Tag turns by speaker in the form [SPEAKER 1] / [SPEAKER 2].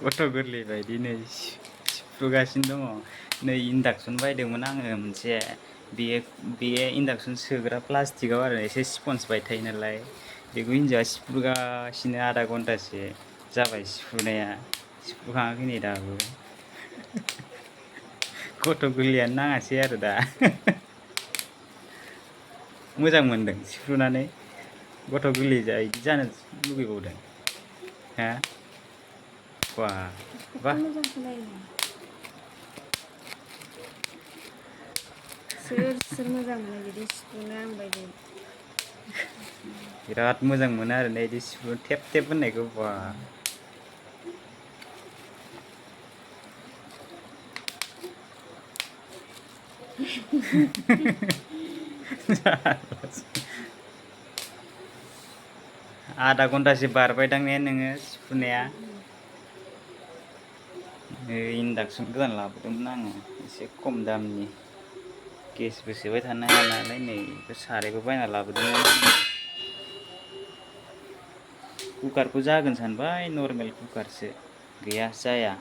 [SPEAKER 1] गथ' गोरलै बायदि नै सिफ्रुगासिनो दङ। नै इन्डाक्सन बायदोंमोन आङो मोनसे बेयो इन्डाक्सन सोग्रा प्लास्टिकआव आरो एसे स्पन्ज बायदि थायो नालाय बेखौ हिन्जावआ सिफ्रुगासिनो आधा घन्टासो जाबाय सिफ्रुनाया सिफ्रुखाङाखै नै दाबो। गथ' गोरलैयानो नाङासै आरो दा। मोजां मोनदों सिफ्रुनानै गथ' गोरलै इदि जानो लुगैबावदों हा बा बा
[SPEAKER 2] मोजां खोनायो सोर मोजां मोनो बिदि सिफ्रुनो आंबायदि
[SPEAKER 1] बिराद मोजां मोनो आरो ना इदि सिफ्रुनो टेप टेप होननायखौ बा आधा घन्टासो बारबायदां ने नोङो सिफ्रुनाया इन्डाक्सन गोदान लाबोदोंमोन आङो एसे खम दामनि गेसबो सोबाय थानो हाया नालाय नै सारायबो बायना लाबोदोंमोन आङो कुकारखौ जागोन सानबाय नर्मेल कुकारसो गैया जाया